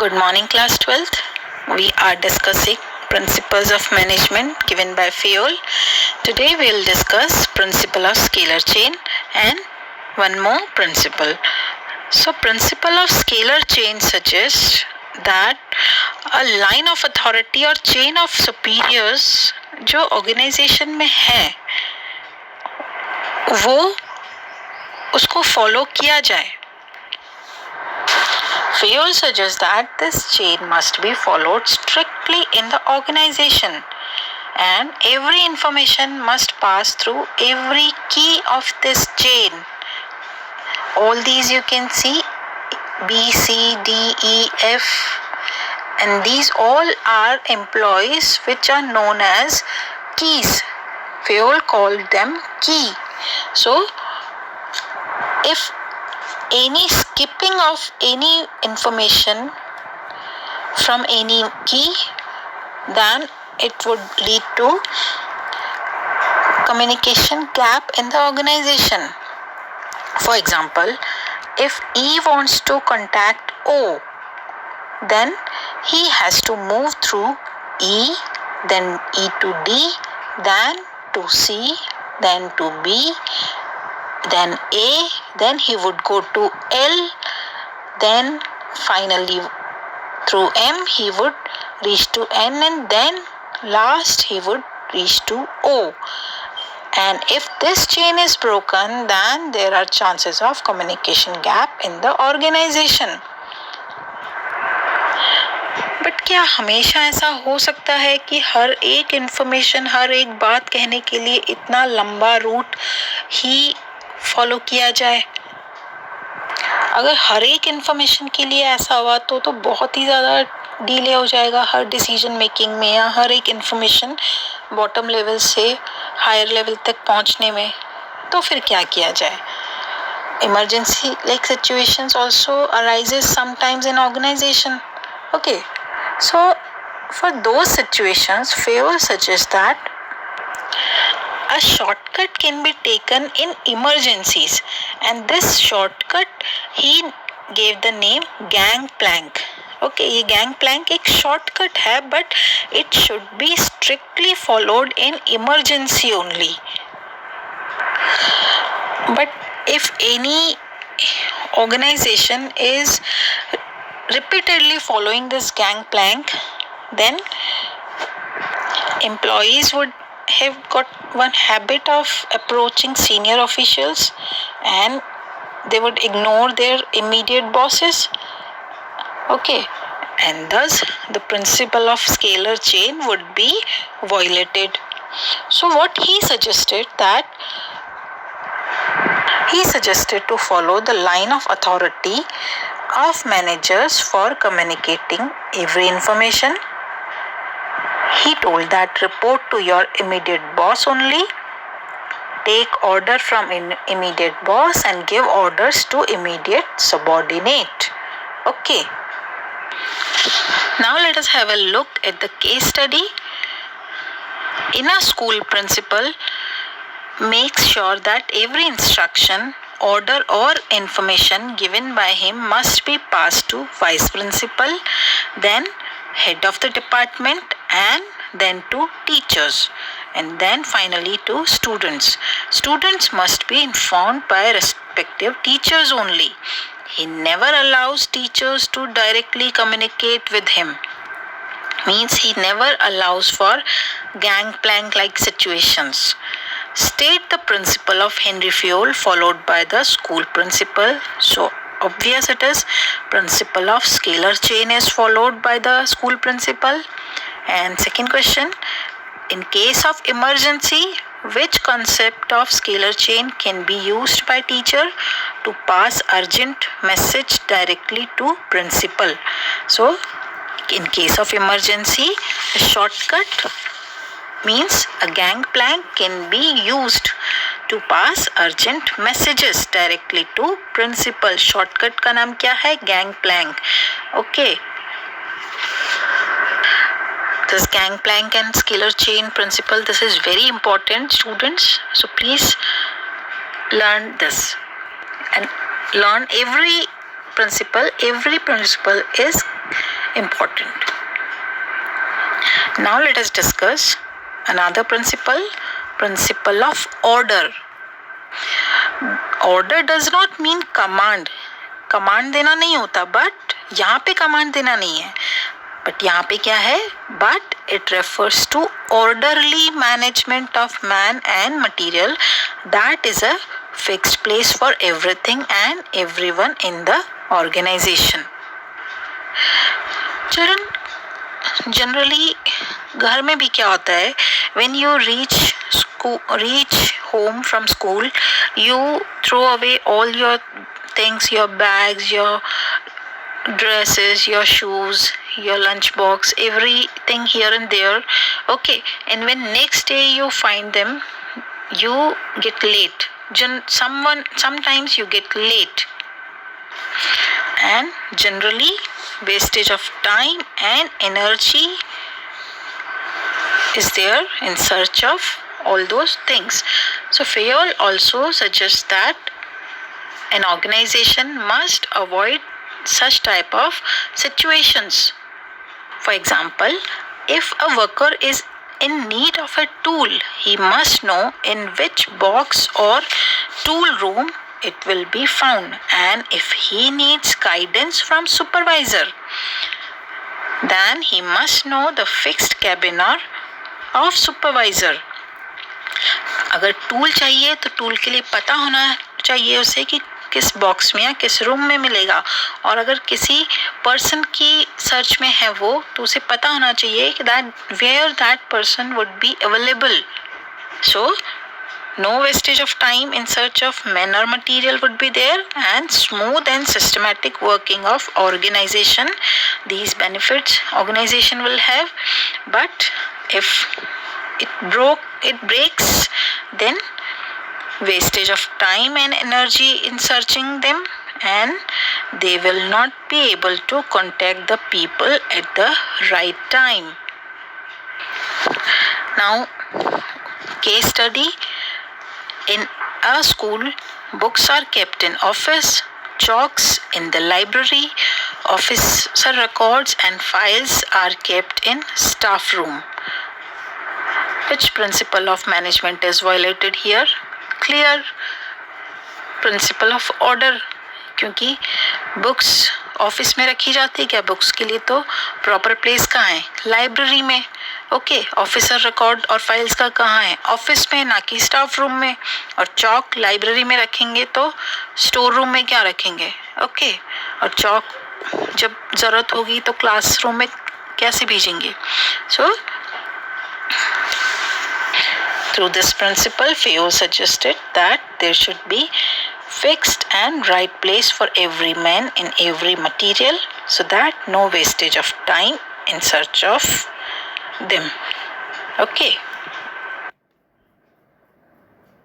Good morning, class 12th. We are discussing principles of management given by Fayol. Today we will discuss principle of scalar chain and one more principle. So principle of scalar chain suggests that a line of authority or chain of superiors जो organization में है वो उसको follow किया जाए. Fayol suggests that this chain must be followed strictly in the organization and every information must pass through every key of this chain. All these you can see B, C, D, E, F, and these all are employees which are known as keys. Fayol called them key. So, if any skipping of any information from any key, then it would lead to communication gap in the organization. For example, if E wants to contact O, then he has to move through E, then E to D, then to C, then to B, then A, then he would go to L, then finally through M he would reach to N, and then last he would reach to O. And if this chain is broken, then there are chances of communication gap in the organization. But क्या हमेशा ऐसा हो सकता है कि हर एक information, हर एक बात कहने के लिए इतना लंबा रूट ही फॉलो किया जाए? अगर हर एक इंफॉर्मेशन के लिए ऐसा हुआ तो बहुत ही ज़्यादा डिले हो जाएगा हर डिसीजन मेकिंग में, या हर एक इंफॉर्मेशन बॉटम लेवल से हायर लेवल तक पहुंचने में. तो फिर क्या किया जाए? Emergency like situations also arises sometimes in organisation. Okay, so for those situations Fayol suggests that a shortcut can be taken in emergencies, and this shortcut he gave the name gangplank. Okay, ये gangplank एक shortcut है, but it should be strictly followed in emergency only. But if any organization is repeatedly following this gangplank, then employees would have got one habit of approaching senior officials and they would ignore their immediate bosses. Okay, and thus the principle of scalar chain would be violated. So what he suggested to follow the line of authority of managers for communicating every information. He told that report to your immediate boss only, take order from immediate boss and give orders to immediate subordinate. Okay. Now let us have a look at the case study. In a school, principal makes sure that every instruction, order or information given by him must be passed to vice principal, then head of the department, and then to teachers, and then finally to students. Students must be informed by respective teachers only. He never allows teachers to directly communicate with him. Means he never allows for gangplank like situations. State the principle of Henry Fayol followed by the school principal. So obvious it is, principle of scalar chain is followed by the school principal. And second question, in case of emergency, which concept of scalar chain can be used by teacher to pass urgent message directly to principal? So in case of emergency, a shortcut means a gangplank can be used to pass urgent messages directly to principal. Shortcut का नाम क्या है? Gangplank. Okay. This gangplank and scalar chain principle, this is very important, students. So please learn this and learn every principle. Every principle is important. Now let us discuss another principle of order. Order does not mean command. Command देना नहीं होता, but यहाँ पे command देना नहीं है, but यहाँ पे क्या है, but it refers to orderly management of man and material that is a fixed place for everything and everyone in the organization. Children, generally घर में भी क्या होता है, when you reach home from school, you throw away all your things, your bags, your dresses, your shoes, your lunch box, everything here and there. Okay, and when next day you find them, you get late. Sometimes you get late, and generally wastage of time and energy is there in search of all those things. So Fayol also suggests that an organization must avoid such type of situations. For example, if a worker is in need of a tool, he must know in which box or tool room it will be found, and if he needs guidance from supervisor, then he must know the fixed cabinet of supervisor. अगर tool चाहिए तो tool के लिए पता होना चाहिए उसे कि किस बॉक्स में या किस रूम में मिलेगा, और अगर किसी पर्सन की सर्च में है वो, तो उसे पता होना चाहिए कि where that person would be available. So no wastage of time in search of men or material would be there, and smooth and systematic working of organization. These benefits organization will have, but if it breaks, then wastage of time and energy in searching them, and they will not be able to contact the people at the right time. Now, case study. In a school, books are kept in office, chalks in the library, officer records and files are kept in staff room. Which principle of management is violated here? Clear principle of order, क्योंकि books office में रखी जाती है क्या? Books के लिए तो proper place कहाँ है? लाइब्रेरी में. ओके, ऑफिसर रिकॉर्ड और फाइल्स का कहाँ है? ऑफिस में, ना कि स्टाफ रूम में. और चौक लाइब्रेरी में रखेंगे तो स्टोर रूम में क्या रखेंगे? ओके, और चौक जब ज़रूरत होगी तो क्लासरूम में कैसे भेजेंगे? सो through this principle, Fayol suggested that there should be fixed and right place for every man in every material, so that no wastage of time in search of them. Okay.